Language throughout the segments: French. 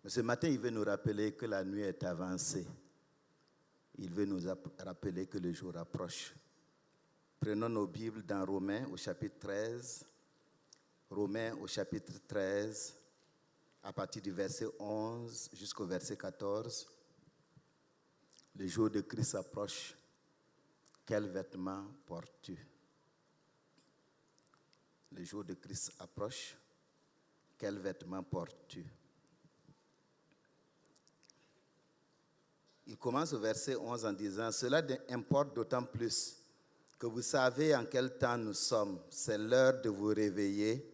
Mais ce matin, il veut nous rappeler que la nuit est avancée. Il veut nous rappeler que le jour approche. Prenons nos Bibles dans Romains au chapitre 13. Romains au chapitre 13, à partir du verset 11 jusqu'au verset 14. Le jour de Christ approche. Quels vêtements portes-tu? Le jour de Christ approche. Quels vêtements portes-tu? Il commence au verset 11 en disant « Cela importe d'autant plus que vous savez en quel temps nous sommes. C'est l'heure de vous réveiller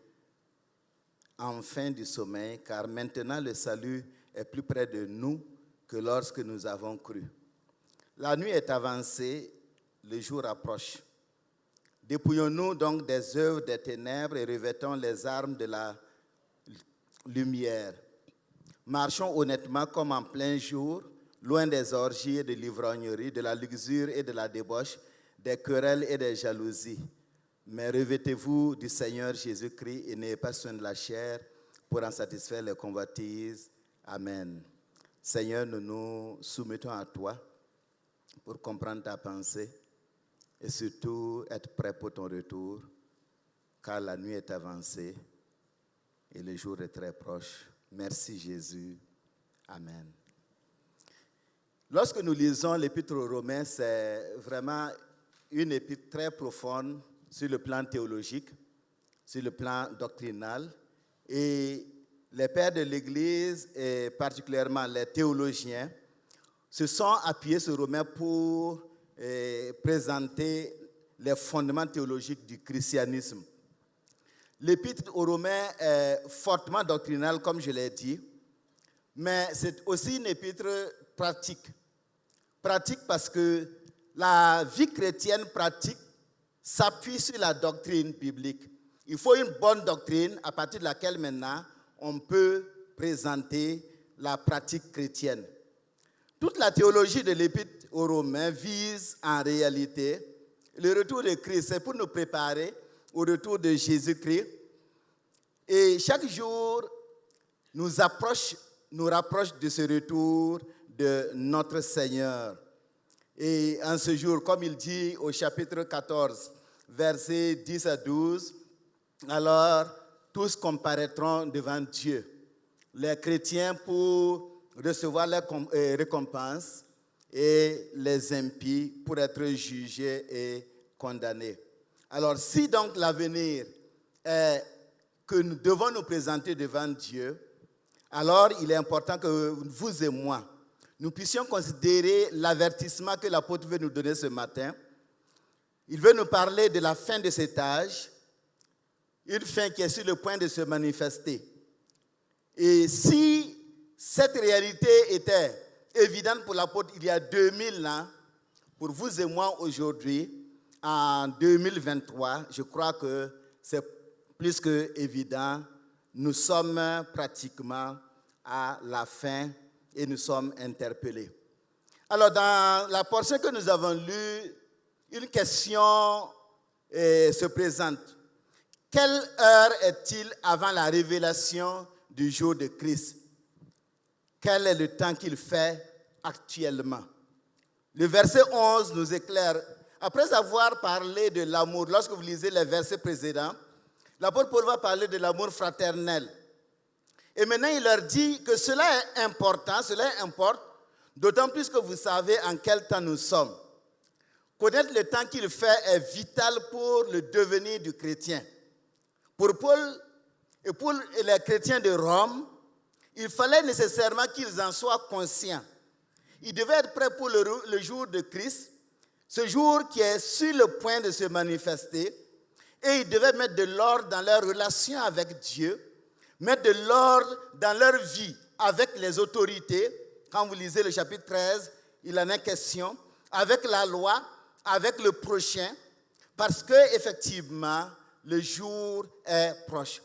enfin du sommeil, car maintenant le salut est plus près de nous que lorsque nous avons cru. La nuit est avancée, le jour approche. Dépouillons-nous donc des œuvres des ténèbres et revêtons les armes de la lumière. Marchons honnêtement comme en plein jour, loin des orgies et de l'ivrognerie, de la luxure et de la débauche, des querelles et des jalousies. Mais revêtez-vous du Seigneur Jésus-Christ et n'ayez pas soin de la chair pour en satisfaire les convoitises. Amen. Seigneur, nous nous soumettons à toi pour comprendre ta pensée et surtout être prêt pour ton retour, car la nuit est avancée et le jour est très proche. Merci Jésus. Amen. Lorsque nous lisons l'Épître aux Romains, c'est vraiment une épître très profonde sur le plan théologique, sur le plan doctrinal. Et les pères de l'Église, et particulièrement les théologiens, se sont appuyés sur Romains pour présenter les fondements théologiques du christianisme. L'Épître aux Romains est fortement doctrinale, comme je l'ai dit, mais c'est aussi une épître pratique. Pratique parce que la vie chrétienne pratique s'appuie sur la doctrine biblique. Il faut une bonne doctrine à partir de laquelle maintenant on peut présenter la pratique chrétienne. Toute la théologie de l'Épître aux Romains vise en réalité le retour de Christ. C'est pour nous préparer au retour de Jésus-Christ. Et chaque jour nous rapproche de ce retour de notre Seigneur. Et en ce jour, comme il dit au chapitre 14, versets 10 à 12, alors tous comparaîtront devant Dieu. Les chrétiens pour recevoir leur récompense et les impies pour être jugés et condamnés. Alors si donc l'avenir est que nous devons nous présenter devant Dieu, alors il est important que vous et moi, nous puissions considérer l'avertissement que l'apôtre veut nous donner ce matin. Il veut nous parler de la fin de cet âge, une fin qui est sur le point de se manifester. Et si cette réalité était évidente pour l'apôtre il y a 2000 ans, pour vous et moi aujourd'hui, en 2023, je crois que c'est plus que évident. Nous sommes pratiquement à la fin et nous sommes interpellés. Alors, dans la portion que nous avons lue, une question se présente. Quelle heure est-il avant la révélation du jour de Christ? Quel est le temps qu'il fait actuellement? Le verset 11 nous éclaire. Après avoir parlé de l'amour, lorsque vous lisez les versets précédents, l'apôtre Paul va parler de l'amour fraternel. Et maintenant, il leur dit que cela est important, cela importe, d'autant plus que vous savez en quel temps nous sommes. Connaître le temps qu'il fait est vital pour le devenir du chrétien. Pour Paul et pour les chrétiens de Rome, il fallait nécessairement qu'ils en soient conscients. Ils devaient être prêts pour le jour de Christ, ce jour qui est sur le point de se manifester, et ils devaient mettre de l'ordre dans leur relation avec Dieu, mettre de l'ordre dans leur vie avec les autorités. Quand vous lisez le chapitre 13, il en est question, avec la loi, avec le prochain, parce qu'effectivement, le jour est proche.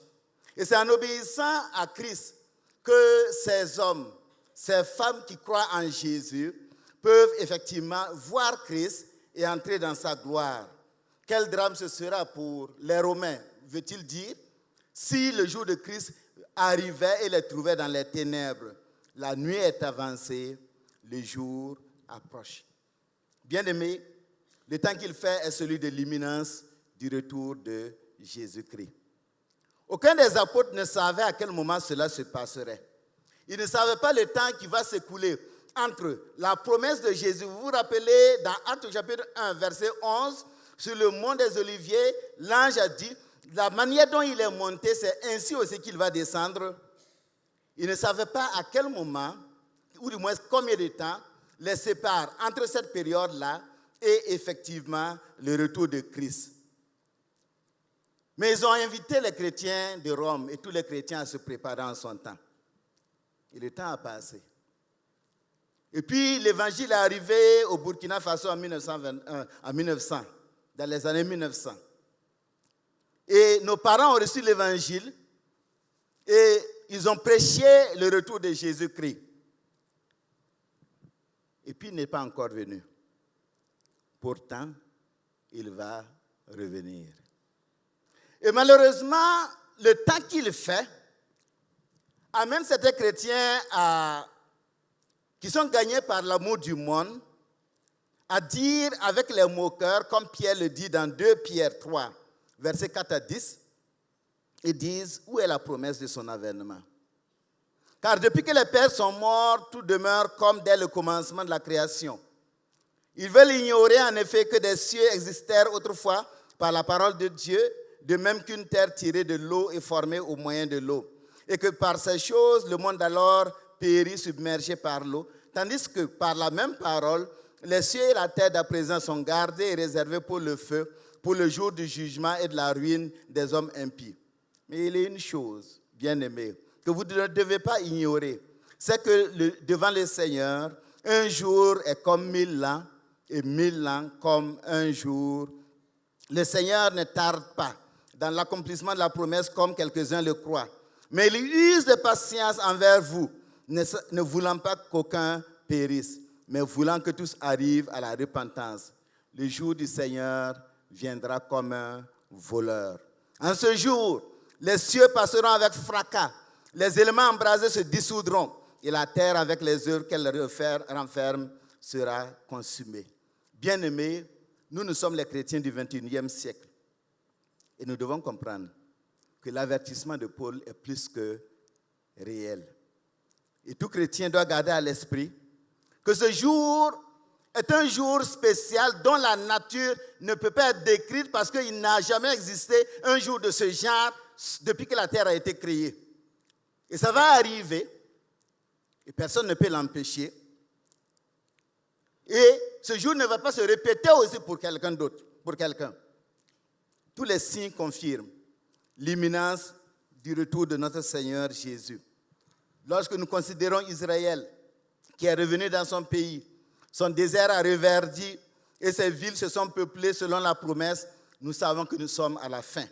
Et c'est en obéissant à Christ que ces hommes, ces femmes qui croient en Jésus peuvent effectivement voir Christ et entrer dans sa gloire. Quel drame ce sera pour les Romains, veut-il dire, si le jour de Christ arrivait et les trouvait dans les ténèbres. la nuit est avancée, le jour approche. Bien-aimés, le temps qu'il fait est celui de l'imminence du retour de Jésus-Christ. Aucun des apôtres ne savait à quel moment cela se passerait. Ils ne savaient pas le temps qui va s'écouler entre la promesse de Jésus. Vous vous rappelez, dans Actes chapitre 1, verset 11, sur le mont des Oliviers, l'ange a dit, la manière dont il est monté, c'est ainsi aussi qu'il va descendre. Ils ne savaient pas à quel moment, ou du moins combien de temps, les sépare entre cette période-là et effectivement le retour de Christ. Mais ils ont invité les chrétiens de Rome et tous les chrétiens à se préparer en son temps. Et le temps a passé. Et puis l'évangile est arrivé au Burkina Faso en 1900, dans les années 1900. Et nos parents ont reçu l'évangile et ils ont prêché le retour de Jésus-Christ. Et puis il n'est pas encore venu. Pourtant, il va revenir. Et malheureusement, le temps qu'il fait amène certains chrétiens qui sont gagnés par l'amour du monde à dire avec les moqueurs, comme Pierre le dit dans 2 Pierre 3, versets 4 à 10, ils disent, où est la promesse de son avènement? Car depuis que les pères sont morts, tout demeure comme dès le commencement de la création. Ils veulent ignorer en effet que des cieux existèrent autrefois par la parole de Dieu, de même qu'une terre tirée de l'eau est formée au moyen de l'eau, et que par ces choses, le monde alors périt submergé par l'eau, tandis que par la même parole, les cieux et la terre d'à présent sont gardés et réservés pour le feu, pour le jour du jugement et de la ruine des hommes impies. Mais il y a une chose, bien-aimés, que vous ne devez pas ignorer, c'est que devant le Seigneur, un jour est comme 1000 ans, et 1000 ans comme un jour. Le Seigneur ne tarde pas dans l'accomplissement de la promesse comme quelques-uns le croient. Mais il use de patience envers vous, ne voulant pas qu'aucun périsse, mais voulant que tous arrivent à la repentance. Le jour du Seigneur viendra comme un voleur. En ce jour, les cieux passeront avec fracas, les éléments embrasés se dissoudront, et la terre avec les œuvres qu'elle renferme sera consumée. Bien-aimés, nous sommes les chrétiens du 21e siècle. Et nous devons comprendre que l'avertissement de Paul est plus que réel. Et tout chrétien doit garder à l'esprit que ce jour est un jour spécial dont la nature ne peut pas être décrite parce qu'il n'a jamais existé un jour de ce genre depuis que la terre a été créée. Et ça va arriver, et personne ne peut l'empêcher. Et ce jour ne va pas se répéter aussi pour quelqu'un d'autre, pour quelqu'un. Tous les signes confirment l'imminence du retour de notre Seigneur Jésus. Lorsque nous considérons Israël, qui est revenu dans son pays, son désert a reverdi et ses villes se sont peuplées selon la promesse, nous savons que nous sommes à la fin.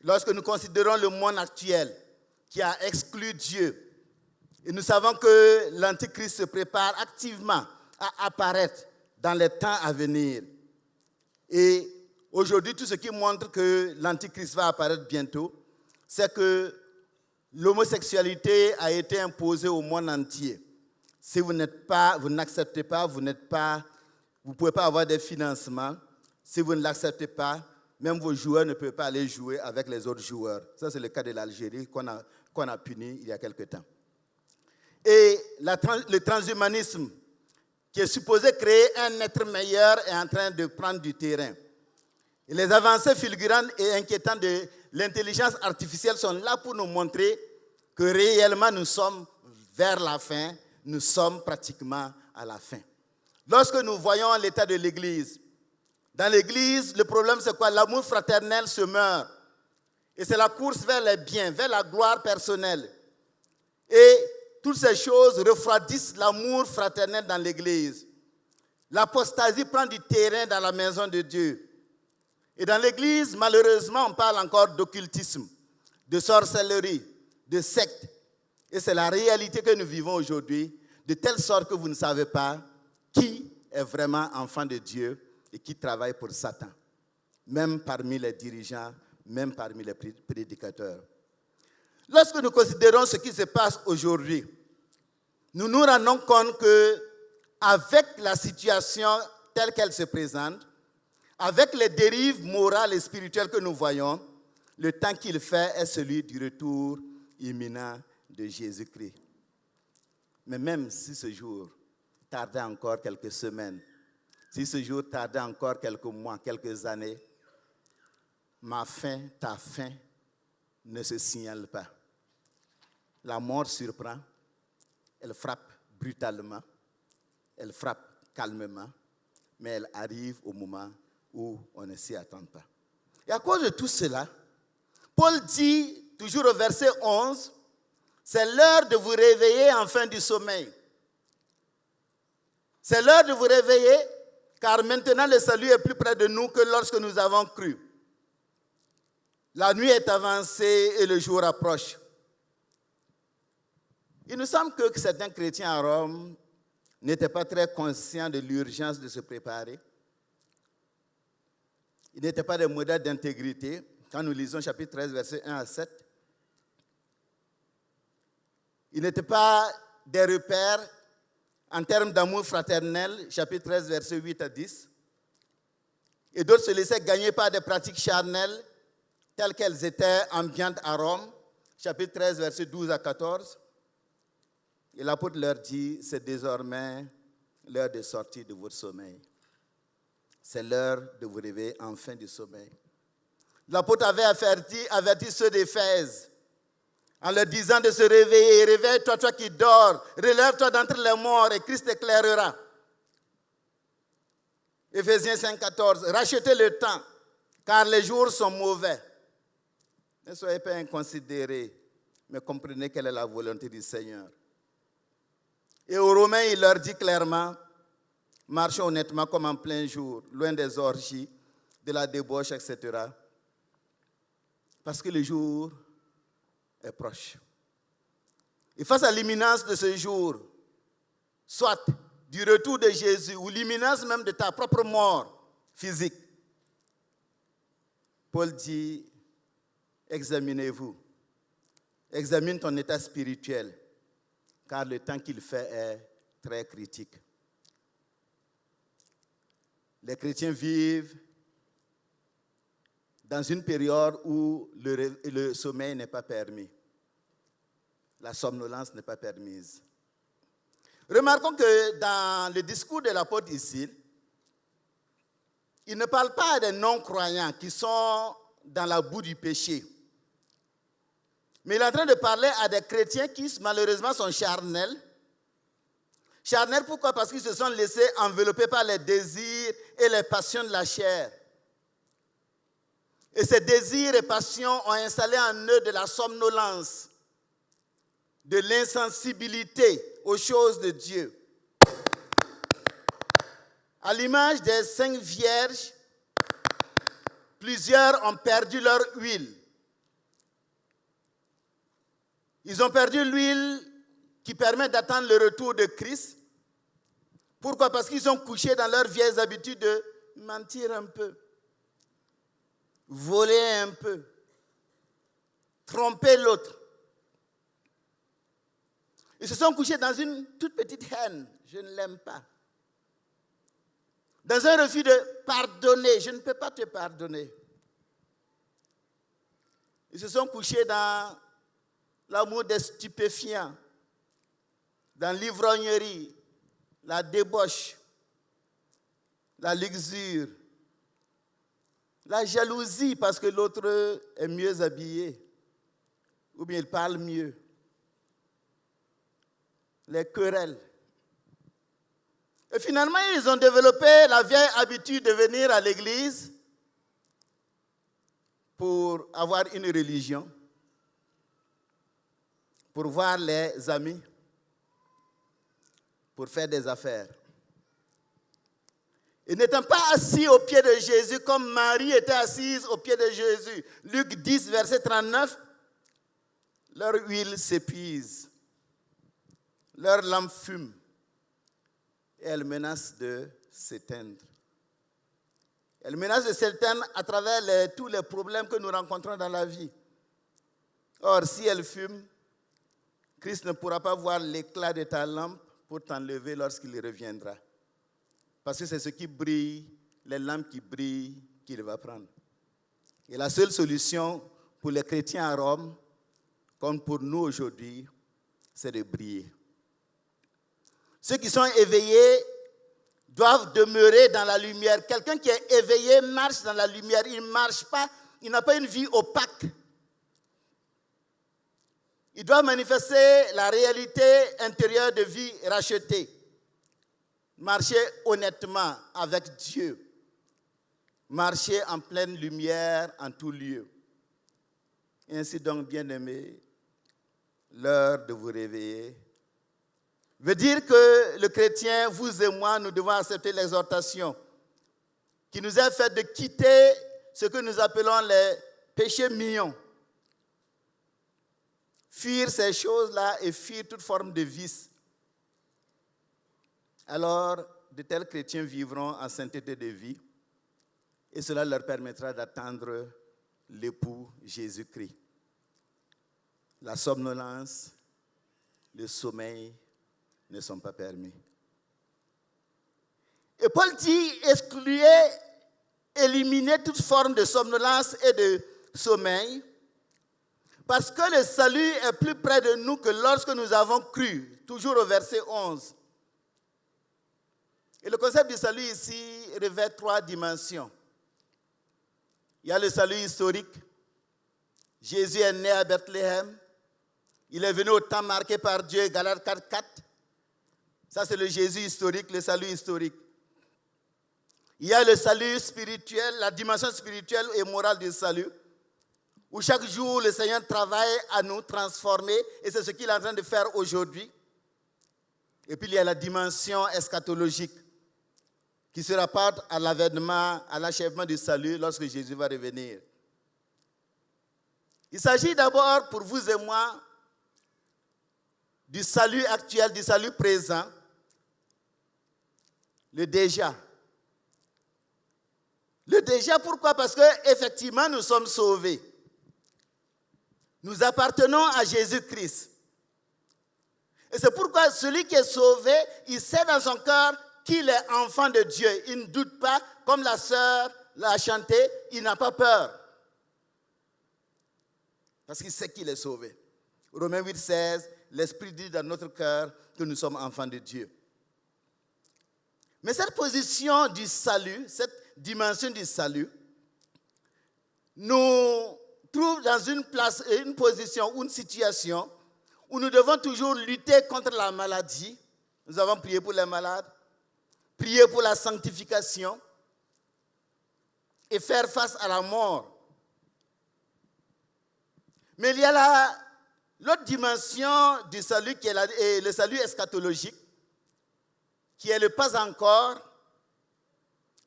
Lorsque nous considérons le monde actuel, qui a exclu Dieu, et nous savons que l'Antichrist se prépare activement à apparaître dans les temps à venir. Et aujourd'hui, tout ce qui montre que l'Antichrist va apparaître bientôt, c'est que l'homosexualité a été imposée au monde entier. Si vous n'acceptez pas, vous ne pouvez pas avoir des financements. Si vous ne l'acceptez pas, même vos joueurs ne peuvent pas aller jouer avec les autres joueurs. Ça, c'est le cas de l'Algérie qu'on a puni il y a quelque temps. Et le transhumanisme, qui est supposé créer un être meilleur, est en train de prendre du terrain. Et les avancées fulgurantes et inquiétantes de l'intelligence artificielle sont là pour nous montrer que réellement nous sommes vers la fin, nous sommes pratiquement à la fin. Lorsque nous voyons l'état de l'Église, dans l'Église, le problème c'est quoi? L'amour fraternel se meurt. Et c'est la course vers les biens, vers la gloire personnelle. Et toutes ces choses refroidissent l'amour fraternel dans l'Église. L'apostasie prend du terrain dans la maison de Dieu. Et dans l'Église, malheureusement, on parle encore d'occultisme, de sorcellerie, de secte. Et c'est la réalité que nous vivons aujourd'hui, de telle sorte que vous ne savez pas qui est vraiment enfant de Dieu et qui travaille pour Satan, même parmi les dirigeants, même parmi les prédicateurs. Lorsque nous considérons ce qui se passe aujourd'hui, nous nous rendons compte que, avec la situation telle qu'elle se présente, avec les dérives morales et spirituelles que nous voyons, le temps qu'il fait est celui du retour imminent de Jésus-Christ. Mais même si ce jour tardait encore quelques semaines, si ce jour tardait encore quelques mois, quelques années, ma fin, ta fin ne se signale pas. La mort surprend, elle frappe brutalement, elle frappe calmement, mais elle arrive au moment où on ne s'y attend pas. Et à cause de tout cela, Paul dit, toujours au verset 11, c'est l'heure de vous réveiller enfin du sommeil. C'est l'heure de vous réveiller, car maintenant le salut est plus près de nous que lorsque nous avons cru. La nuit est avancée et le jour approche. Il nous semble que certains chrétiens à Rome n'étaient pas très conscients de l'urgence de se préparer. Ils n'étaient pas des modèles d'intégrité. Quand nous lisons chapitre 13, versets 1 à 7, ils n'étaient pas des repères en termes d'amour fraternel, chapitre 13, versets 8 à 10. Et d'autres se laissaient gagner par des pratiques charnelles telles qu'elles étaient ambiantes à Rome, chapitre 13, versets 12 à 14. Et l'apôtre leur dit, c'est désormais l'heure de sortir de votre sommeil. C'est l'heure de vous réveiller enfin du sommeil. L'apôtre avait averti ceux d'Éphèse en leur disant de se réveiller. Réveille-toi, toi qui dors, relève-toi d'entre les morts et Christ t'éclairera. Éphésiens 5, 14. Rachetez le temps, car les jours sont mauvais. Ne soyez pas inconsidérés, mais comprenez quelle est la volonté du Seigneur. Et aux Romains, il leur dit clairement, marchez honnêtement comme en plein jour, loin des orgies, de la débauche, etc. Parce que le jour est proche. Et face à l'imminence de ce jour, soit du retour de Jésus ou l'imminence même de ta propre mort physique, Paul dit, examinez-vous, examine ton état spirituel, car le temps qu'il fait est très critique. Les chrétiens vivent dans une période où le sommeil n'est pas permis. La somnolence n'est pas permise. Remarquons que dans le discours de l'apôtre ici, il ne parle pas des non-croyants qui sont dans la boue du péché. Mais il est en train de parler à des chrétiens qui malheureusement sont charnels. Charnels pourquoi? Parce qu'ils se sont laissés envelopper par les désirs et les passions de la chair. Et ces désirs et passions ont installé en eux de la somnolence, de l'insensibilité aux choses de Dieu. À l'image des 5 vierges, plusieurs ont perdu leur huile. Ils ont perdu l'huile qui permet d'attendre le retour de Christ. Pourquoi? Parce qu'ils ont couché dans leurs vieilles habitudes de mentir un peu, voler un peu, tromper l'autre. Ils se sont couchés dans une toute petite haine. Je ne l'aime pas. Dans un refus de pardonner. Je ne peux pas te pardonner. Ils se sont couchés dans l'amour des stupéfiants, dans l'ivrognerie, la débauche, la luxure, la jalousie parce que l'autre est mieux habillé ou bien il parle mieux, les querelles. Et finalement, ils ont développé la vieille habitude de venir à l'église pour avoir une religion, pour voir les amis, pour faire des affaires. Et n'étant pas assis au pied de Jésus comme Marie était assise au pied de Jésus. Luc 10, verset 39, leur huile s'épuise, leur lampe fume et elle menace de s'éteindre. Elle menace de s'éteindre à travers tous les problèmes que nous rencontrons dans la vie. Or, si elle fume, Christ ne pourra pas voir l'éclat de ta lampe pour t'enlever lorsqu'il reviendra. Parce que c'est ce qui brille, les lampes qui brillent, qu'il va prendre. Et la seule solution pour les chrétiens à Rome, comme pour nous aujourd'hui, c'est de briller. Ceux qui sont éveillés doivent demeurer dans la lumière. Quelqu'un qui est éveillé marche dans la lumière. Il ne marche pas, il n'a pas une vie opaque. Il doit manifester la réalité intérieure de vie rachetée. Marcher honnêtement avec Dieu. Marcher en pleine lumière en tout lieu. Et ainsi donc, bien-aimés, l'heure de vous réveiller veut dire que le chrétien, vous et moi, nous devons accepter l'exhortation qui nous est faite de quitter ce que nous appelons les péchés mignons. Fuir ces choses-là et fuir toute forme de vice. Alors, de tels chrétiens vivront en sainteté de vie et cela leur permettra d'attendre l'époux Jésus-Christ. La somnolence, le sommeil ne sont pas permis. Et Paul dit excluez, éliminez toute forme de somnolence et de sommeil, parce que le salut est plus près de nous que lorsque nous avons cru. Toujours au verset 11. Et le concept du salut ici revêt 3 dimensions. Il y a le salut historique. Jésus est né à Bethléem. Il est venu au temps marqué par Dieu, Galates 4:4. Ça, c'est le Jésus historique, le salut historique. Il y a le salut spirituel, la dimension spirituelle et morale du salut, où chaque jour, le Seigneur travaille à nous transformer, et c'est ce qu'il est en train de faire aujourd'hui. Et puis, il y a la dimension eschatologique, qui se rapporte à l'avènement, à l'achèvement du salut lorsque Jésus va revenir. Il s'agit d'abord, pour vous et moi, du salut actuel, du salut présent, le déjà. Le déjà, pourquoi? Parce qu'effectivement, nous sommes sauvés. Nous appartenons à Jésus-Christ. Et c'est pourquoi celui qui est sauvé, il sait dans son cœur qu'il est enfant de Dieu. Il ne doute pas, comme la sœur l'a chanté, il n'a pas peur. Parce qu'il sait qu'il est sauvé. Romains 8:16, l'Esprit dit dans notre cœur que nous sommes enfants de Dieu. Mais cette position du salut, cette dimension du salut, nous trouve dans une position ou une situation où nous devons toujours lutter contre la maladie. Nous avons prié pour les malades, prié pour la sanctification et faire face à la mort. Mais il y a l'autre dimension du salut qui est le salut eschatologique, qui est le pas encore.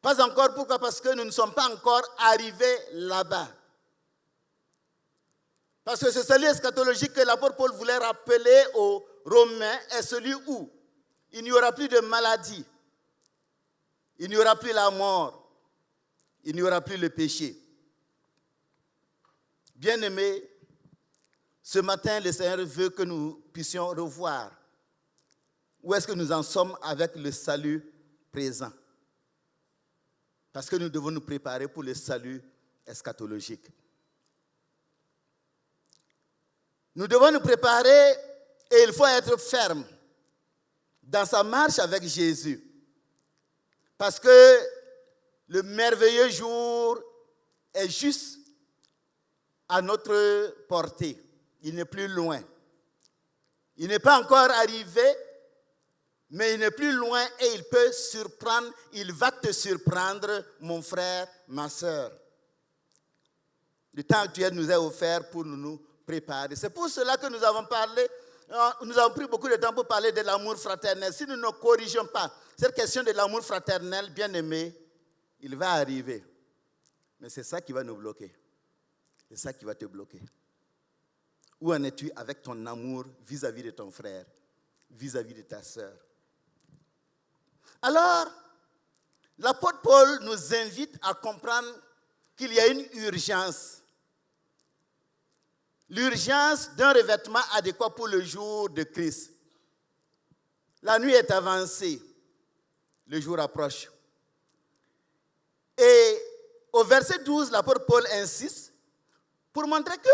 Pas encore, pourquoi? Parce que nous ne sommes pas encore arrivés là-bas. Parce que ce salut eschatologique que l'apôtre Paul voulait rappeler aux Romains est celui où il n'y aura plus de maladie, il n'y aura plus la mort, il n'y aura plus le péché. Bien-aimés, ce matin, le Seigneur veut que nous puissions revoir où est-ce que nous en sommes avec le salut présent. Parce que nous devons nous préparer pour le salut eschatologique. Nous devons nous préparer et il faut être ferme dans sa marche avec Jésus. Parce que le merveilleux jour est juste à notre portée. Il n'est plus loin. Il n'est pas encore arrivé, mais il n'est plus loin et il peut surprendre, il va te surprendre, mon frère, ma sœur. Le temps actuel nous est offert pour nous préparer. C'est pour cela que nous avons pris beaucoup de temps pour parler de l'amour fraternel. Si nous ne corrigeons pas cette question de l'amour fraternel, bien aimé, il va arriver. Mais c'est ça qui va nous bloquer. C'est ça qui va te bloquer. Où en es-tu avec ton amour vis-à-vis de ton frère, vis-à-vis de ta sœur? Alors, l'apôtre Paul nous invite à comprendre qu'il y a une urgence. l'urgence d'un revêtement adéquat pour le jour de Christ. La nuit est avancée, le jour approche. Et au verset 12, l'apôtre Paul insiste pour montrer que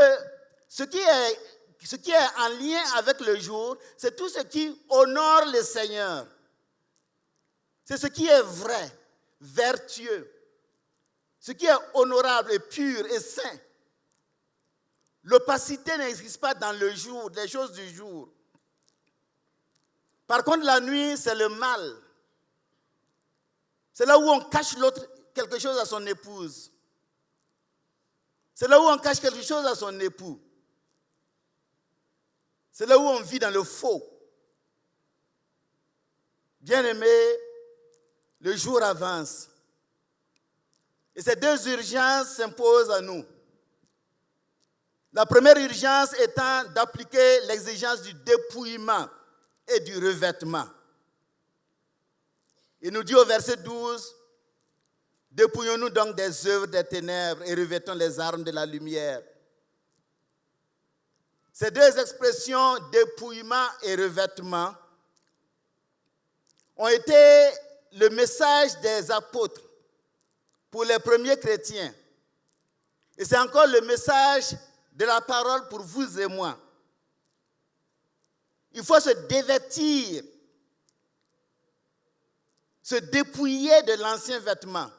ce qui est en lien avec le jour, c'est tout ce qui honore le Seigneur. C'est ce qui est vrai, vertueux, ce qui est honorable et pur et saint. L'opacité n'existe pas dans le jour, des choses du jour. Par contre, la nuit, c'est le mal. C'est là où on cache quelque chose à son épouse. C'est là où on cache quelque chose à son époux. C'est là où on vit dans le faux. Bien-aimés, le jour avance. Et ces deux urgences s'imposent à nous. La première urgence étant d'appliquer l'exigence du dépouillement et du revêtement. Il nous dit au verset 12, « Dépouillons-nous donc des œuvres des ténèbres et revêtons les armes de la lumière. » Ces deux expressions, dépouillement et revêtement, ont été le message des apôtres pour les premiers chrétiens. Et c'est encore le message de la parole pour vous et moi. Il faut se dévêtir, se dépouiller de l'ancien vêtement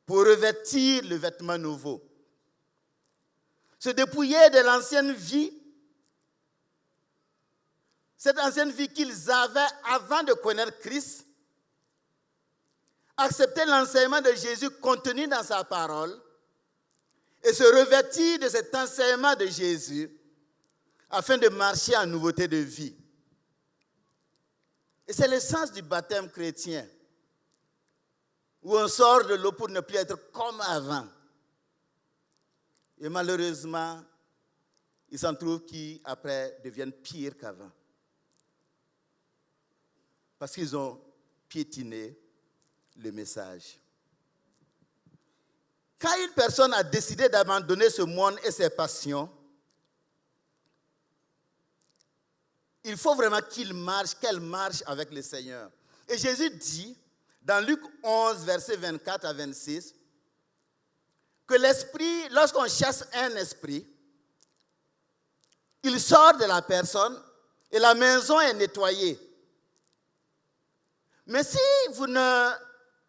pour revêtir le vêtement nouveau. Se dépouiller de l'ancienne vie, cette ancienne vie qu'ils avaient avant de connaître Christ, accepter l'enseignement de Jésus contenu dans sa parole et se revêtir de cet enseignement de Jésus afin de marcher en nouveauté de vie. Et c'est le sens du baptême chrétien, où on sort de l'eau pour ne plus être comme avant. Et malheureusement, il s'en trouve qui, après, deviennent pires qu'avant. Parce qu'ils ont piétiné le message. Quand une personne a décidé d'abandonner ce monde et ses passions, il faut vraiment qu'elle marche avec le Seigneur. Et Jésus dit, dans Luc 11, versets 24 à 26, que l'esprit, lorsqu'on chasse un esprit, il sort de la personne et la maison est nettoyée. Mais si vous ne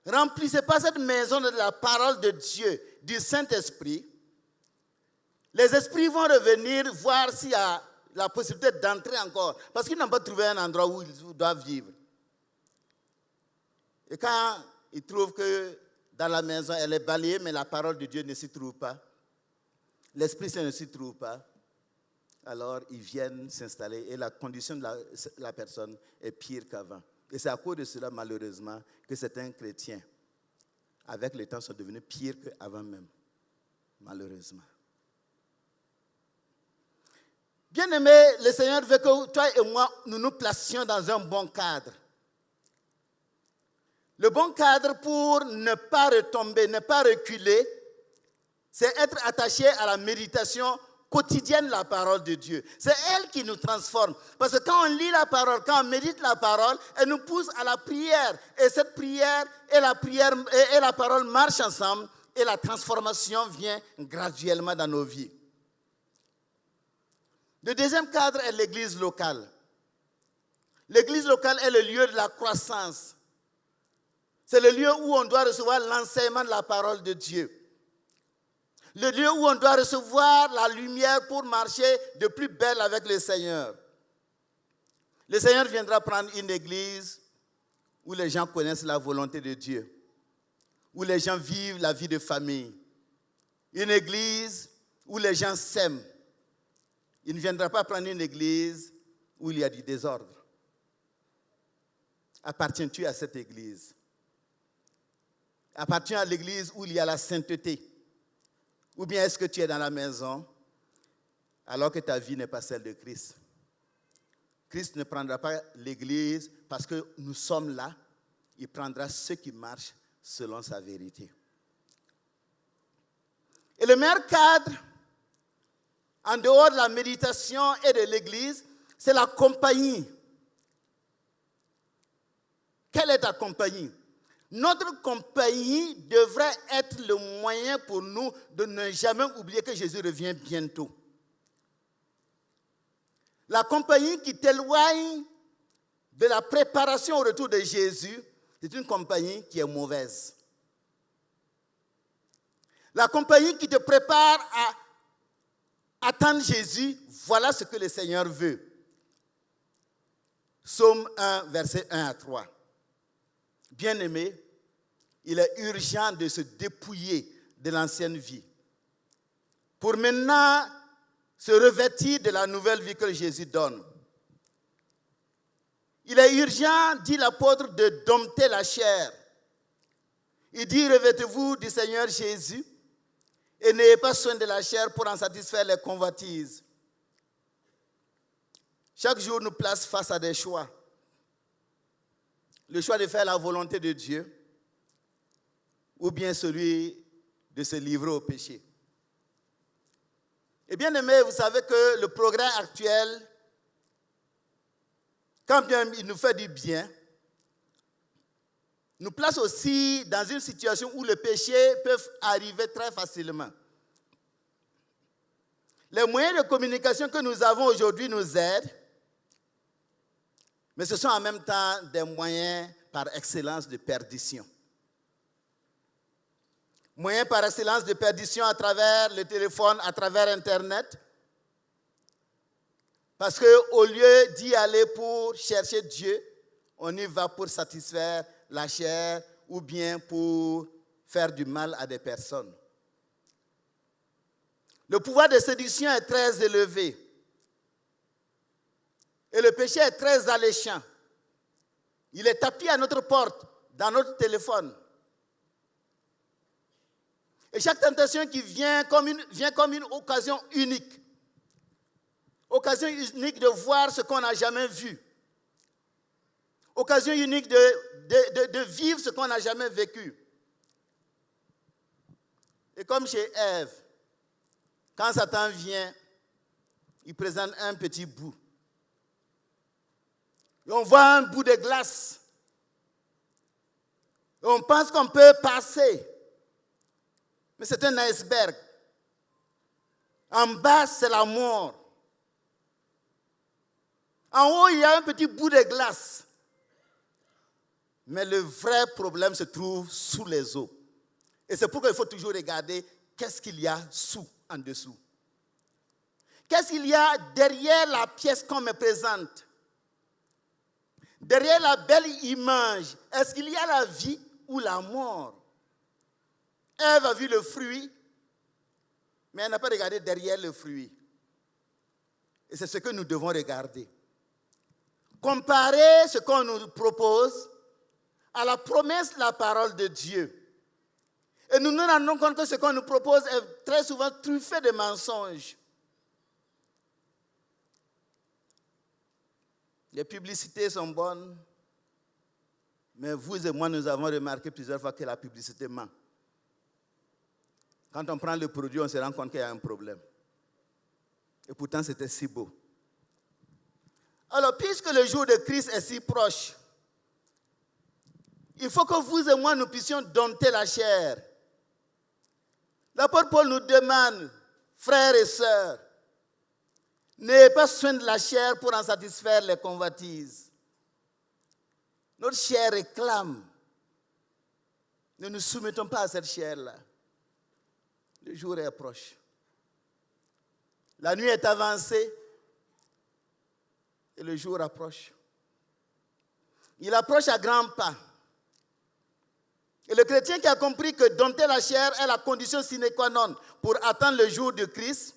remplissez pas cette maison de la parole de Dieu, du Saint-Esprit, les esprits vont revenir voir s'il y a la possibilité d'entrer encore, parce qu'ils n'ont pas trouvé un endroit où ils doivent vivre. Et quand ils trouvent que dans la maison, elle est balayée, mais la parole de Dieu ne s'y trouve pas, l'Esprit Saint ne s'y trouve pas, alors ils viennent s'installer et la condition de la personne est pire qu'avant. Et c'est à cause de cela, malheureusement, que certains chrétiens, avec le temps, sont devenus pires qu'avant même. Malheureusement. Bien-aimés, le Seigneur veut que toi et moi, nous nous placions dans un bon cadre. Le bon cadre pour ne pas retomber, ne pas reculer, c'est être attaché à la méditation quotidienne de la parole de Dieu. C'est elle qui nous transforme. Parce que quand on lit la parole, quand on médite la parole, elle nous pousse à la prière. Et cette prière et la parole marchent ensemble et la transformation vient graduellement dans nos vies. Le deuxième cadre est l'église locale. L'église locale est le lieu de la croissance. C'est le lieu où on doit recevoir l'enseignement de la parole de Dieu. Le lieu où on doit recevoir la lumière pour marcher de plus belle avec le Seigneur. Le Seigneur viendra prendre une église où les gens connaissent la volonté de Dieu, où les gens vivent la vie de famille. Une église où les gens s'aiment. Il ne viendra pas prendre une église où il y a du désordre. Appartiens-tu à cette église? Appartiens à l'église où il y a la sainteté? Ou bien est-ce que tu es dans la maison alors que ta vie n'est pas celle de Christ? Christ ne prendra pas l'église parce que nous sommes là. Il prendra ceux qui marchent selon sa vérité. Et le meilleur cadre en dehors de la méditation et de l'Église, c'est la compagnie. Quelle est ta compagnie? Notre compagnie devrait être le moyen pour nous de ne jamais oublier que Jésus revient bientôt. La compagnie qui t'éloigne de la préparation au retour de Jésus, c'est une compagnie qui est mauvaise. La compagnie qui te prépare à attendre Jésus, voilà ce que le Seigneur veut. Psaume 1, versets 1 à 3. Bien-aimé, il est urgent de se dépouiller de l'ancienne vie pour maintenant se revêtir de la nouvelle vie que Jésus donne. Il est urgent, dit l'apôtre, de dompter la chair. Il dit, revêtez-vous du Seigneur Jésus et n'ayez pas soin de la chair pour en satisfaire les convoitises. Chaque jour nous place face à des choix. Le choix de faire la volonté de Dieu ou bien celui de se livrer au péché. Et bien aimé, vous savez que le progrès actuel, quand bien il nous fait du bien, nous place aussi dans une situation où le péché peut arriver très facilement. Les moyens de communication que nous avons aujourd'hui nous aident, mais ce sont en même temps des moyens par excellence de perdition. Moyens par excellence de perdition à travers le téléphone, à travers Internet. Parce qu'au lieu d'y aller pour chercher Dieu, on y va pour satisfaire la chair ou bien pour faire du mal à des personnes. Le pouvoir de séduction est très élevé. Et le péché est très alléchant. Il est tapis à notre porte, dans notre téléphone. Et chaque tentation qui vient comme une occasion unique. Occasion unique de voir ce qu'on n'a jamais vu. Occasion unique de vivre ce qu'on n'a jamais vécu. Et comme chez Ève, quand Satan vient, il présente un petit bout. Et on voit un bout de glace. Et on pense qu'on peut passer. Mais c'est un iceberg. En bas, c'est la mort. En haut, il y a un petit bout de glace. Mais le vrai problème se trouve sous les eaux. Et c'est pourquoi il faut toujours regarder qu'est-ce qu'il y a en dessous. Qu'est-ce qu'il y a derrière la pièce qu'on me présente? Derrière la belle image, est-ce qu'il y a la vie ou la mort? Ève a vu le fruit, mais elle n'a pas regardé derrière le fruit. Et c'est ce que nous devons regarder. Comparer ce qu'on nous propose à la promesse de la parole de Dieu. Et nous nous rendons compte que ce qu'on nous propose est très souvent truffé de mensonges. Les publicités sont bonnes, mais vous et moi, nous avons remarqué plusieurs fois que la publicité ment. Quand on prend le produit, on se rend compte qu'il y a un problème. Et pourtant, c'était si beau. Alors, puisque le jour de Christ est si proche, il faut que vous et moi, nous puissions dompter la chair. L'apôtre Paul nous demande, frères et sœurs, n'ayez pas soin de la chair pour en satisfaire les convoitises. Notre chair réclame. Ne nous soumettons pas à cette chair-là. Le jour est proche. La nuit est avancée et le jour approche. Il approche à grands pas. Et le chrétien qui a compris que dompter la chair est la condition sine qua non pour attendre le jour de Christ,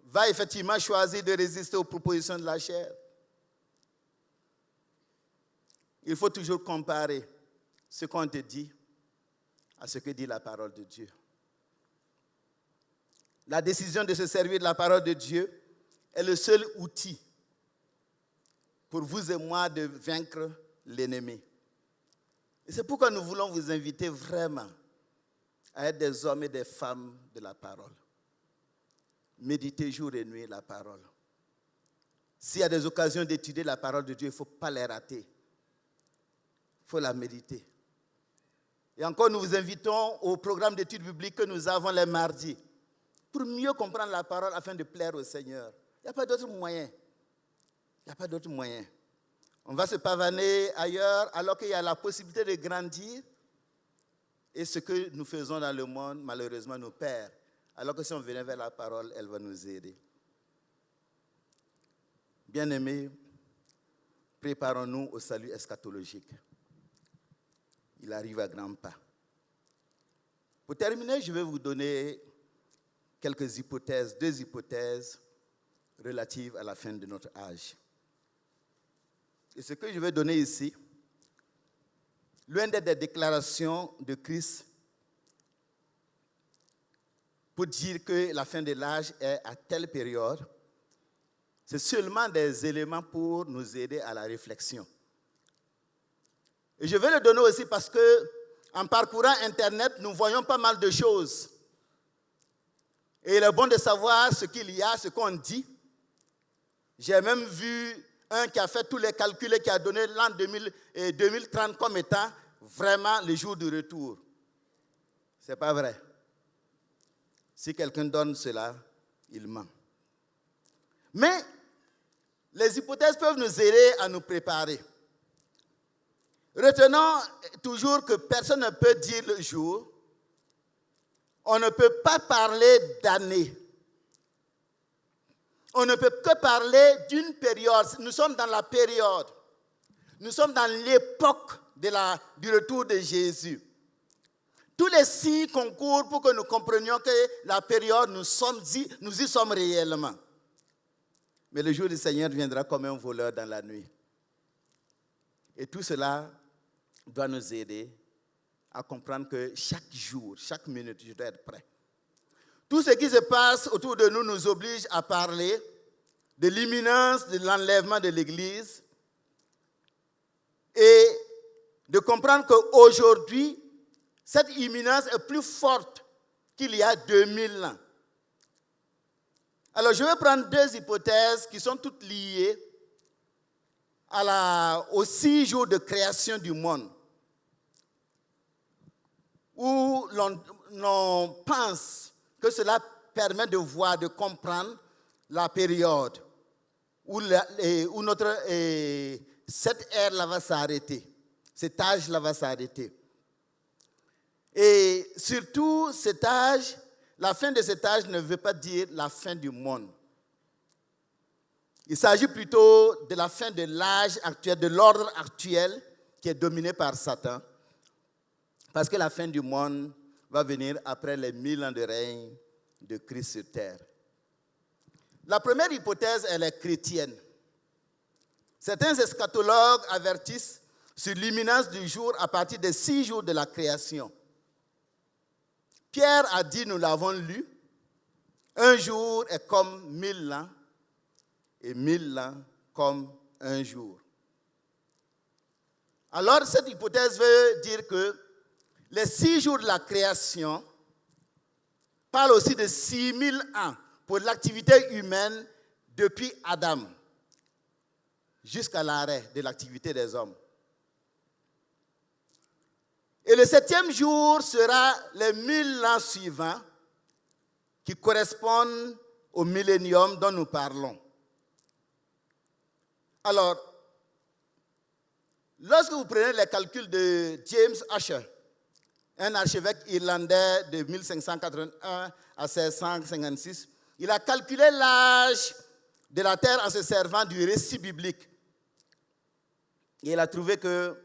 va effectivement choisir de résister aux propositions de la chair. Il faut toujours comparer ce qu'on te dit à ce que dit la parole de Dieu. La décision de se servir de la parole de Dieu est le seul outil pour vous et moi de vaincre l'ennemi. Et c'est pourquoi nous voulons vous inviter vraiment à être des hommes et des femmes de la parole. méditer jour et nuit la parole. S'il y a des occasions d'étudier la parole de Dieu, il ne faut pas les rater. Il faut la méditer. Et encore, nous vous invitons au programme d'études bibliques que nous avons les mardis pour mieux comprendre la parole afin de plaire au Seigneur. Il n'y a pas d'autre moyen. Il n'y a pas d'autre moyen. On va se pavaner ailleurs alors qu'il y a la possibilité de grandir. Et ce que nous faisons dans le monde, malheureusement, nous perd. Alors que si on venait vers la parole, elle va nous aider. Bien-aimés, préparons-nous au salut eschatologique. Il arrive à grands pas. Pour terminer, je vais vous donner quelques hypothèses, 2 hypothèses relatives à la fin de notre âge. Et ce que je vais donner ici, l'une des déclarations de Christ pour dire que la fin de l'âge est à telle période, c'est seulement des éléments pour nous aider à la réflexion. Et je vais le donner aussi parce que, en parcourant Internet, nous voyons pas mal de choses. Et il est bon de savoir ce qu'il y a, ce qu'on dit. J'ai même vu un qui a fait tous les calculs et qui a donné l'an 2030 comme étant vraiment le jour du retour. Ce n'est pas vrai. Si quelqu'un donne cela, il ment. Mais les hypothèses peuvent nous aider à nous préparer. Retenons toujours que personne ne peut dire le jour. On ne peut pas parler d'année. On ne peut que parler d'une période. Nous sommes dans la période. Nous sommes dans l'époque du retour de Jésus. Tous les signes concourent pour que nous comprenions que la période, nous y sommes réellement. Mais le jour du Seigneur viendra comme un voleur dans la nuit. Et tout cela doit nous aider à comprendre que chaque jour, chaque minute, je dois être prêt. Tout ce qui se passe autour de nous nous oblige à parler de l'imminence de l'enlèvement de l'Église et de comprendre qu'aujourd'hui, cette imminence est plus forte qu'il y a 2000 ans. Alors, je vais prendre 2 hypothèses qui sont toutes liées aux 6 jours de création du monde, où l'on pense que cela permet de voir, de comprendre la période où cette ère-là va s'arrêter, cet âge-là va s'arrêter. Et surtout, cet âge, la fin de cet âge ne veut pas dire la fin du monde. Il s'agit plutôt de la fin de l'âge actuel, de l'ordre actuel qui est dominé par Satan. Parce que la fin du monde va venir après les 1000 ans de règne de Christ sur terre. La première hypothèse, elle est chrétienne. Certains eschatologues avertissent sur l'imminence du jour à partir des 6 jours de la création. Pierre a dit, nous l'avons lu, un jour est comme 1000 ans et 1000 ans comme un jour. Alors, cette hypothèse veut dire que les 6 jours de la création parlent aussi de 6000 ans pour l'activité humaine depuis Adam jusqu'à l'arrêt de l'activité des hommes. Et le 7e jour sera les 1000 ans suivants qui correspondent au millénium dont nous parlons. Alors, lorsque vous prenez les calculs de James Ussher, un archevêque irlandais de 1581 à 1656, il a calculé l'âge de la terre en se servant du récit biblique. Et il a trouvé que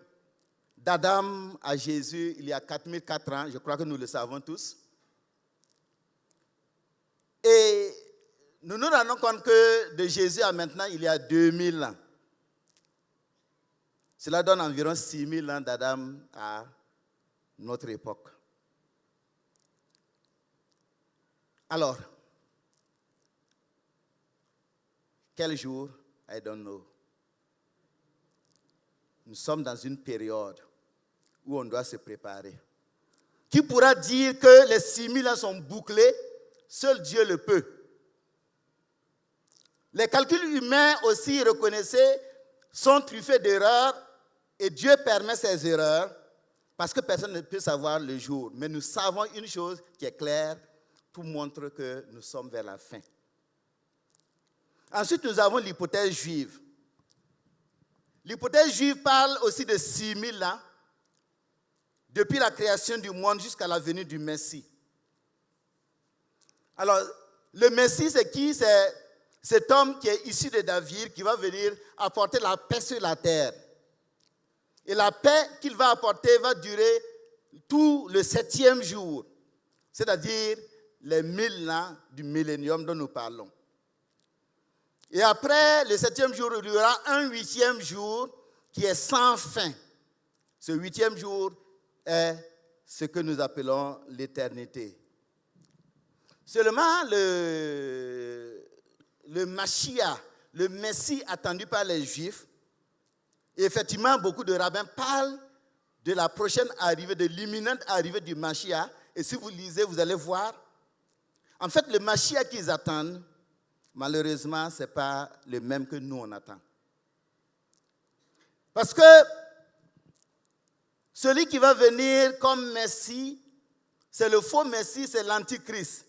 d'Adam à Jésus, il y a 4004 ans, je crois que nous le savons tous. Et nous nous rendons compte que de Jésus à maintenant, il y a 2000 ans. Cela donne environ 6000 ans d'Adam à notre époque. Alors, quel jour? I don't know. Nous sommes dans une période où on doit se préparer. Qui pourra dire que les 6000 ans sont bouclés? Seul Dieu le peut. Les calculs humains aussi, reconnaissez, sont truffés d'erreurs et Dieu permet ces erreurs parce que personne ne peut savoir le jour. Mais nous savons une chose qui est claire, tout montre que nous sommes vers la fin. Ensuite, nous avons l'hypothèse juive. L'hypothèse juive parle aussi de 6000 ans, depuis la création du monde jusqu'à la venue du Messie. Alors, le Messie, c'est qui? C'est cet homme qui est issu de David, qui va venir apporter la paix sur la terre. Et la paix qu'il va apporter va durer tout le 7e jour, c'est-à-dire les 1000 ans du millénium dont nous parlons. Et après le 7e jour, il y aura un 8e jour qui est sans fin. Ce 8e jour est ce que nous appelons l'éternité. Seulement le Mashiach, le Messie attendu par les Juifs, et effectivement beaucoup de rabbins parlent de la prochaine arrivée, de l'imminente arrivée du Mashiach. Et si vous lisez, vous allez voir, en fait le Mashiach qu'ils attendent, malheureusement, ce n'est pas le même que nous on attend. Parce que celui qui va venir comme Messie, c'est le faux Messie, c'est l'Antichrist.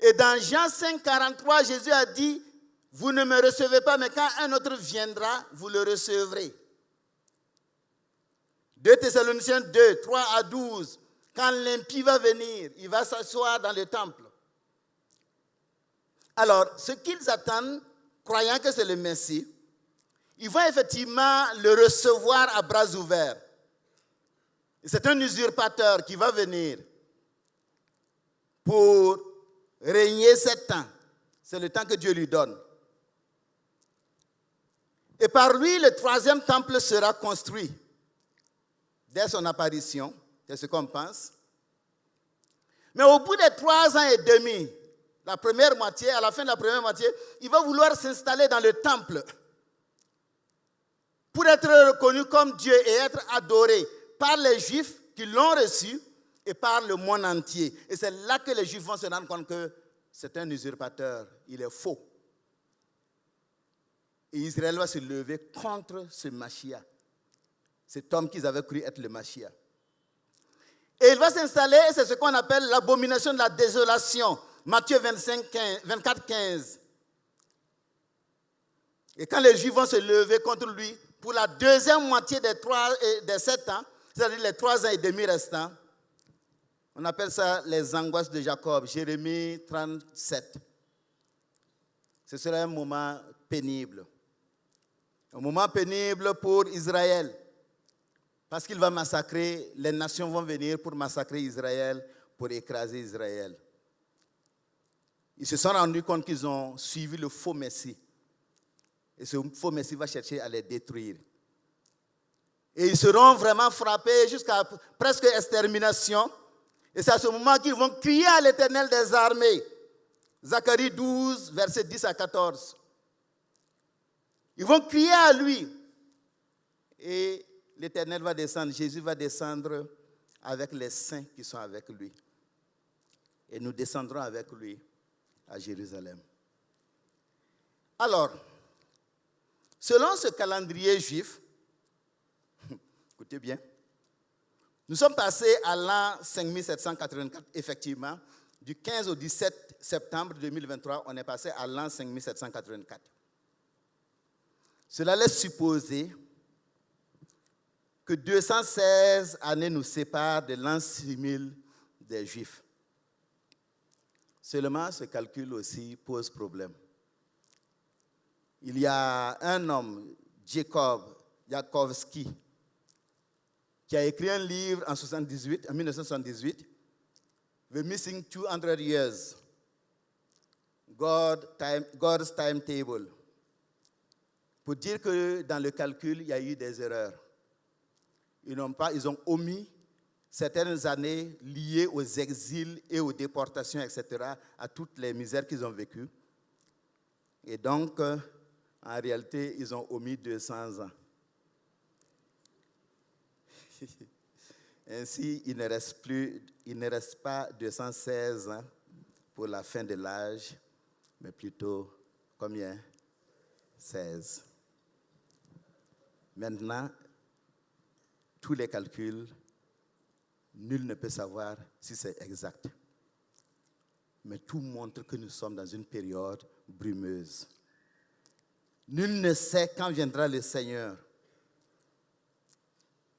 Et dans Jean 5, 43, Jésus a dit, vous ne me recevez pas, mais quand un autre viendra, vous le recevrez. 2 Thessaloniciens 2, 3 à 12, quand l'impie va venir, il va s'asseoir dans le temple. Alors, ce qu'ils attendent, croyant que c'est le Messie, ils vont effectivement le recevoir à bras ouverts. C'est un usurpateur qui va venir pour régner 7 ans. C'est le temps que Dieu lui donne. Et par lui, le 3e temple sera construit. Dès son apparition, c'est ce qu'on pense. Mais au bout des 3 ans et demi, la première moitié, à la fin de la première moitié, il va vouloir s'installer dans le temple pour être reconnu comme Dieu et être adoré par les Juifs qui l'ont reçu et par le monde entier. Et c'est là que les Juifs vont se rendre compte que c'est un usurpateur, il est faux. Et Israël va se lever contre ce Mashiach, cet homme qu'ils avaient cru être le Mashiach. Et il va s'installer, c'est ce qu'on appelle l'abomination de la désolation. Matthieu 24, 15. Et quand les Juifs vont se lever contre lui, pour la deuxième moitié des 7 ans, c'est-à-dire les 3 ans et demi restants, on appelle ça les angoisses de Jacob, Jérémie 37. Ce sera un moment pénible. Un moment pénible pour Israël. Parce qu'il va massacrer, les nations vont venir pour massacrer Israël, pour écraser Israël. Ils se sont rendus compte qu'ils ont suivi le faux Messie. Et ce faux Messie va chercher à les détruire. Et ils seront vraiment frappés jusqu'à presque extermination. Et c'est à ce moment qu'ils vont crier à l'Éternel des armées. Zacharie 12, versets 10 à 14. Ils vont crier à lui. Et l'Éternel va descendre, Jésus va descendre avec les saints qui sont avec lui. Et nous descendrons avec lui à Jérusalem. Alors, selon ce calendrier juif, écoutez bien, nous sommes passés à l'an 5784, effectivement. Du 15 au 17 septembre 2023, on est passé à l'an 5784. Cela laisse supposer que 216 années nous séparent de l'an 6000 des Juifs. Seulement, ce calcul aussi pose problème. Il y a un homme, Jakovski, qui a écrit un livre en 1978, The Missing 200 Years, God's Timetable, pour dire que dans le calcul, il y a eu des erreurs. Ils ont omis certaines années liées aux exils et aux déportations, etc., à toutes les misères qu'ils ont vécues. Et donc, en réalité, ils ont omis 200 ans. Ainsi, il ne reste pas 216 ans pour la fin de l'âge mais plutôt combien? 16. Maintenant, tous les calculs, nul ne peut savoir si c'est exact. Mais tout montre que nous sommes dans une période brumeuse. Nul ne sait quand viendra le Seigneur.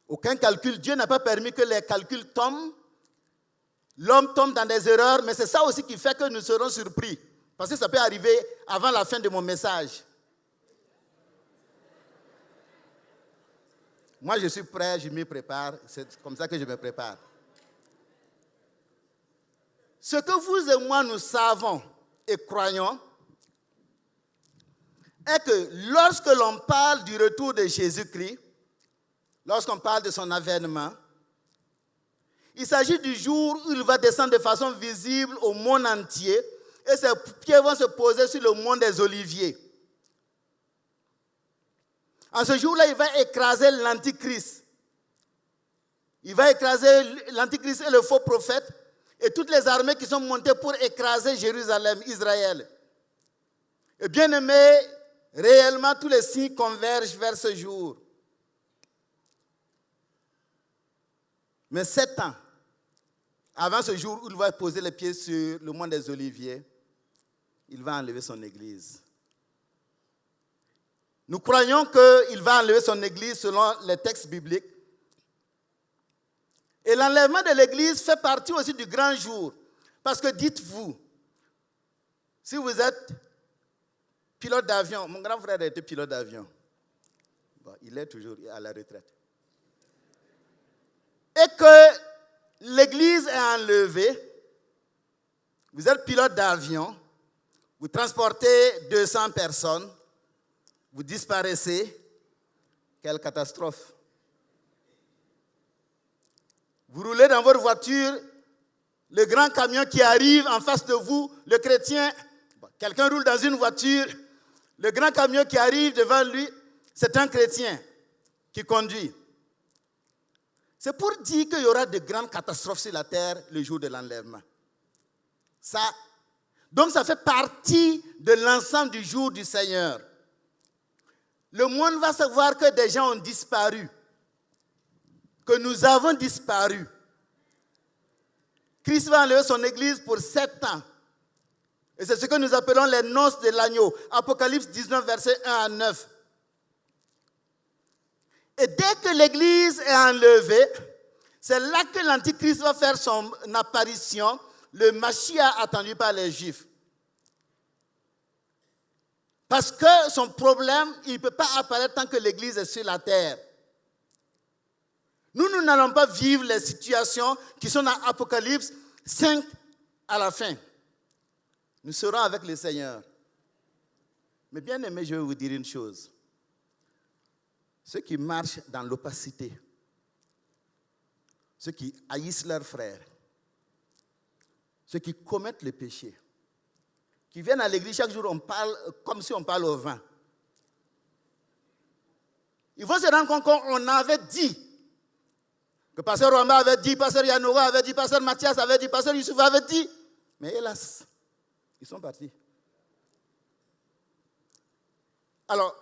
Aucun calcul, Dieu n'a pas permis que les calculs tombent. L'homme tombe dans des erreurs, mais c'est ça aussi qui fait que nous serons surpris. Parce que ça peut arriver avant la fin de mon message. Moi, je suis prêt, je m'y prépare. C'est comme ça que je me prépare. Ce que vous et moi, nous savons et croyons est que lorsque l'on parle du retour de Jésus-Christ, lorsqu'on parle de son avènement, il s'agit du jour où il va descendre de façon visible au monde entier et ses pieds vont se poser sur le mont des Oliviers. En ce jour-là, il va écraser l'Antichrist. Il va écraser l'Antichrist et le faux prophète et toutes les armées qui sont montées pour écraser Jérusalem, Israël. Et bien aimé, réellement, tous les signes convergent vers ce jour. Mais 7 ans avant ce jour où il va poser les pieds sur le mont des Oliviers, il va enlever son église. Nous croyons qu'il va enlever son église selon les textes bibliques. Et l'enlèvement de l'église fait partie aussi du grand jour. Parce que dites-vous, si vous êtes pilote d'avion, mon grand frère a été pilote d'avion. Bon, il est toujours à la retraite. Et que l'église est enlevée, vous êtes pilote d'avion, vous transportez 200 personnes, vous disparaissez, quelle catastrophe. Vous roulez dans votre voiture, le grand camion qui arrive en face de vous, le chrétien, quelqu'un roule dans une voiture, le grand camion qui arrive devant lui, c'est un chrétien qui conduit. C'est pour dire qu'il y aura de grandes catastrophes sur la terre le jour de l'enlèvement. Donc ça fait partie de l'ensemble du jour du Seigneur. Le monde va savoir que des gens ont disparu, que nous avons disparu. Christ va enlever son église pour 7 ans. Et c'est ce que nous appelons les noces de l'agneau. Apocalypse 19, versets 1 à 9. Et dès que l'église est enlevée, c'est là que l'Antichrist va faire son apparition, le Mashiach attendu par les Juifs. Parce que son problème, il ne peut pas apparaître tant que l'église est sur la terre. Nous n'allons pas vivre les situations qui sont dans Apocalypse 5 à la fin. Nous serons avec le Seigneur. Mais bien aimé, je vais vous dire une chose. Ceux qui marchent dans l'opacité, ceux qui haïssent leurs frères, ceux qui commettent le péché, qui viennent à l'église chaque jour, on parle comme si on parle au vin. Ils vont se rendre compte qu'on avait dit, que Pasteur Rwamba avait dit, Pasteur Yanoura avait dit, Pasteur Mathias avait dit, Pasteur Youssouf avait dit. Mais hélas, ils sont partis. Alors,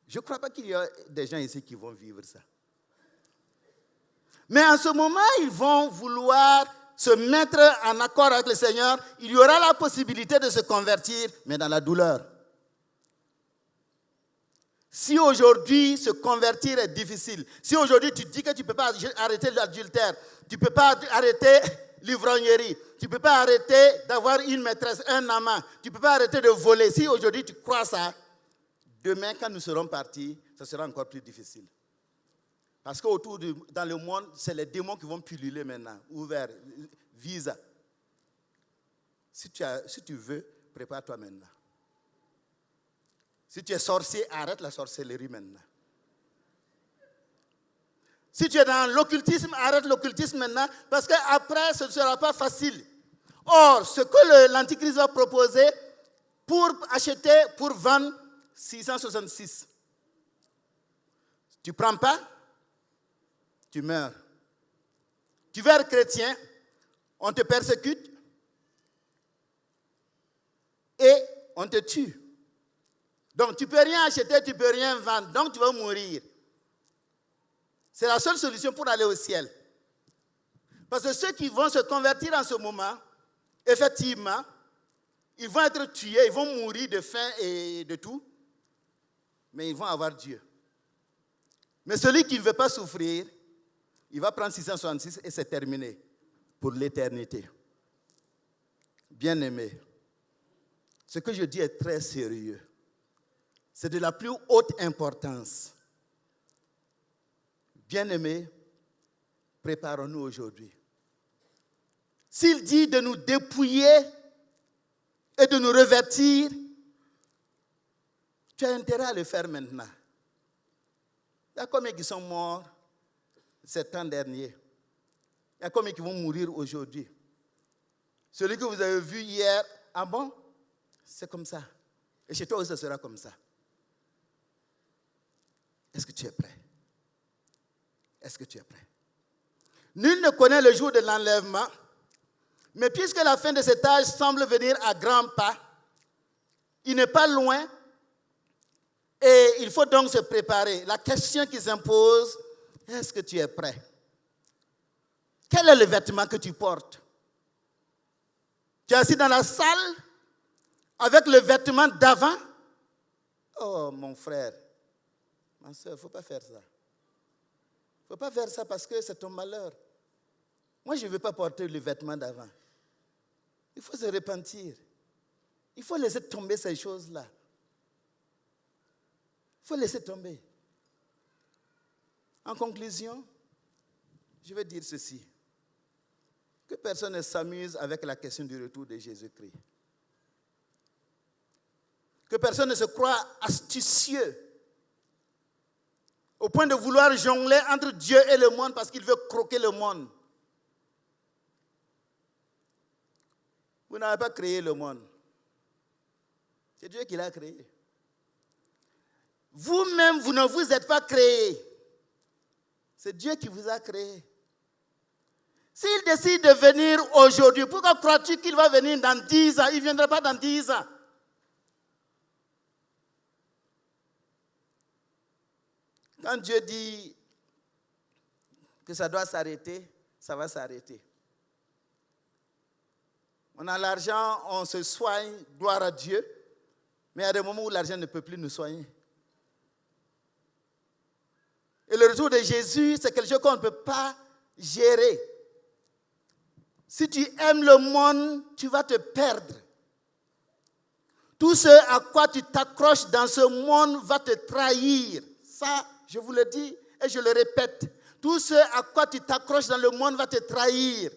je ne crois pas qu'il y a des gens ici qui vont vivre ça. Mais en ce moment, ils vont vouloir se mettre en accord avec le Seigneur. Il y aura la possibilité de se convertir, mais dans la douleur. Si aujourd'hui se convertir est difficile, si aujourd'hui tu dis que tu ne peux pas arrêter l'adultère, tu ne peux pas arrêter l'ivrognerie, tu ne peux pas arrêter d'avoir une maîtresse, un amant, tu ne peux pas arrêter de voler, si aujourd'hui tu crois ça, demain quand nous serons partis, ça sera encore plus difficile. Parce qu'autour dans le monde, c'est les démons qui vont pulluler maintenant, ouverts, visa. Si tu veux, prépare-toi maintenant. Si tu es sorcier, arrête la sorcellerie maintenant. Si tu es dans l'occultisme, arrête l'occultisme maintenant, parce qu'après, ce ne sera pas facile. Or, ce que l'Antichrist va proposer pour acheter, pour vendre, 666. Tu ne prends pas, tu meurs. Tu veux être chrétien, on te persécute. et on te tue. Donc tu ne peux rien acheter, tu ne peux rien vendre, donc tu vas mourir. C'est la seule solution pour aller au ciel. Parce que ceux qui vont se convertir en ce moment, effectivement, ils vont être tués, ils vont mourir de faim et de tout, mais ils vont avoir Dieu. Mais celui qui ne veut pas souffrir, il va prendre 666 et c'est terminé pour l'éternité. Bien-aimé, ce que je dis est très sérieux. C'est de la plus haute importance. Bien-aimé, préparons-nous aujourd'hui. S'il dit de nous dépouiller et de nous revêtir, tu as intérêt à le faire maintenant. Il y a combien qui sont morts ces temps derniers? Il y a combien qui vont mourir aujourd'hui? Celui que vous avez vu hier, ah bon? C'est comme ça. Et chez toi aussi, ce sera comme ça. Est-ce que tu es prêt? Est-ce que tu es prêt? Nul ne connaît le jour de l'enlèvement, mais puisque la fin de cet âge semble venir à grands pas, il n'est pas loin et il faut donc se préparer. La question qui s'impose, est-ce que tu es prêt? Quel est le vêtement que tu portes? Tu es assis dans la salle avec le vêtement d'avant? Oh mon frère, ma soeur, il ne faut pas faire ça. Il ne faut pas faire ça parce que c'est ton malheur. Moi, je ne veux pas porter le vêtement d'avant. Il faut se repentir. Il faut laisser tomber ces choses-là. Il faut laisser tomber. En conclusion, je vais dire ceci. Que personne ne s'amuse avec la question du retour de Jésus-Christ. Que personne ne se croie astucieux au point de vouloir jongler entre Dieu et le monde parce qu'il veut croquer le monde. Vous n'avez pas créé le monde. C'est Dieu qui l'a créé. Vous-même, vous ne vous êtes pas créé. C'est Dieu qui vous a créé. S'il décide de venir aujourd'hui, pourquoi crois-tu qu'il va venir dans 10 ans? Il ne viendra pas dans 10 ans. Quand Dieu dit que ça doit s'arrêter, ça va s'arrêter. On a l'argent, on se soigne, gloire à Dieu, mais il y a des moments où l'argent ne peut plus nous soigner. Et le retour de Jésus, c'est quelque chose qu'on ne peut pas gérer. Si tu aimes le monde, tu vas te perdre. Tout ce à quoi tu t'accroches dans ce monde va te trahir. Ça, je vous le dis et je le répète. Tout ce à quoi tu t'accroches dans le monde va te trahir.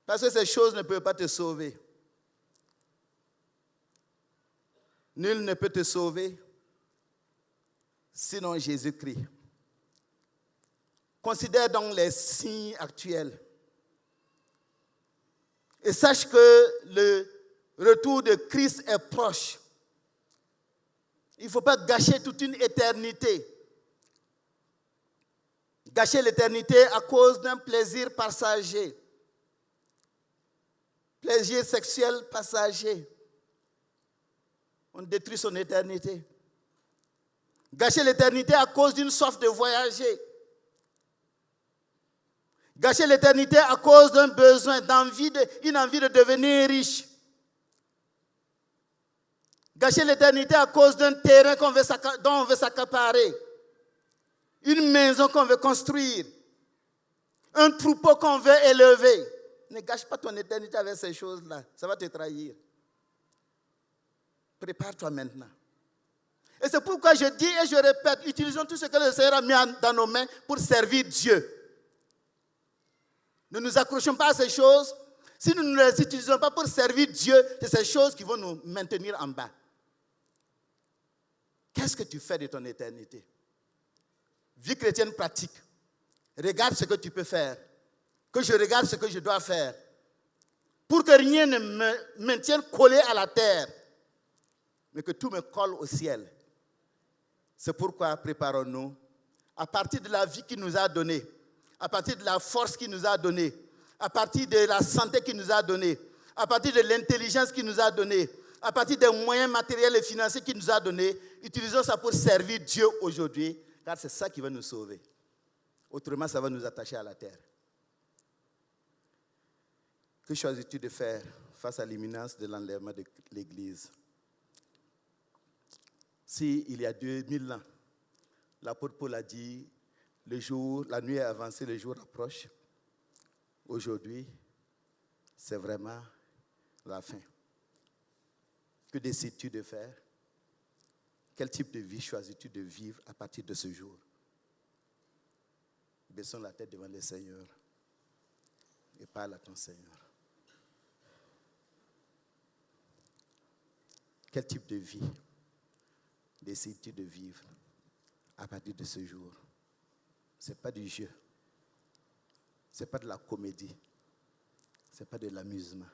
Parce que ces choses ne peuvent pas te sauver. Nul ne peut te sauver, sinon Jésus-Christ. Considère donc les signes actuels. Et sache que le retour de Christ est proche. Il ne faut pas gâcher toute une éternité. Gâcher l'éternité à cause d'un plaisir passager. Plaisir sexuel passager. On détruit son éternité. Gâcher l'éternité à cause d'une soif de voyager. Gâcher l'éternité à cause d'un besoin, une envie de devenir riche. Gâcher l'éternité à cause d'un terrain dont on veut s'accaparer. Une maison qu'on veut construire. Un troupeau qu'on veut élever. Ne gâche pas ton éternité avec ces choses-là. Ça va te trahir. Prépare-toi maintenant. Et c'est pourquoi je dis et je répète, utilisons tout ce que le Seigneur a mis dans nos mains pour servir Dieu. Ne nous accrochons pas à ces choses. Si nous ne les utilisons pas pour servir Dieu, c'est ces choses qui vont nous maintenir en bas. Qu'est-ce que tu fais de ton éternité? Vie chrétienne pratique. Regarde ce que tu peux faire. Que je regarde ce que je dois faire. Pour que rien ne me maintienne collé à la terre, mais que tout me colle au ciel. C'est pourquoi préparons-nous, à partir de la vie qu'il nous a donnée, à partir de la force qu'il nous a donnée, à partir de la santé qu'il nous a donnée, à partir de l'intelligence qu'il nous a donnée, à partir des moyens matériels et financiers qu'il nous a donnés, utilisons ça pour servir Dieu aujourd'hui, car c'est ça qui va nous sauver. Autrement, ça va nous attacher à la terre. Que choisis-tu de faire face à l'imminence de l'enlèvement de l'Église? Si il y a 2000 ans, l'apôtre Paul a dit, la nuit est avancée, le jour approche. Aujourd'hui, c'est vraiment la fin. Que décides-tu de faire? Quel type de vie choisis-tu de vivre à partir de ce jour? Baissons la tête devant le Seigneur et parle à ton Seigneur. Quel type de vie décides-tu de vivre à partir de ce jour? Ce n'est pas du jeu. Ce n'est pas de la comédie. Ce n'est pas de l'amusement.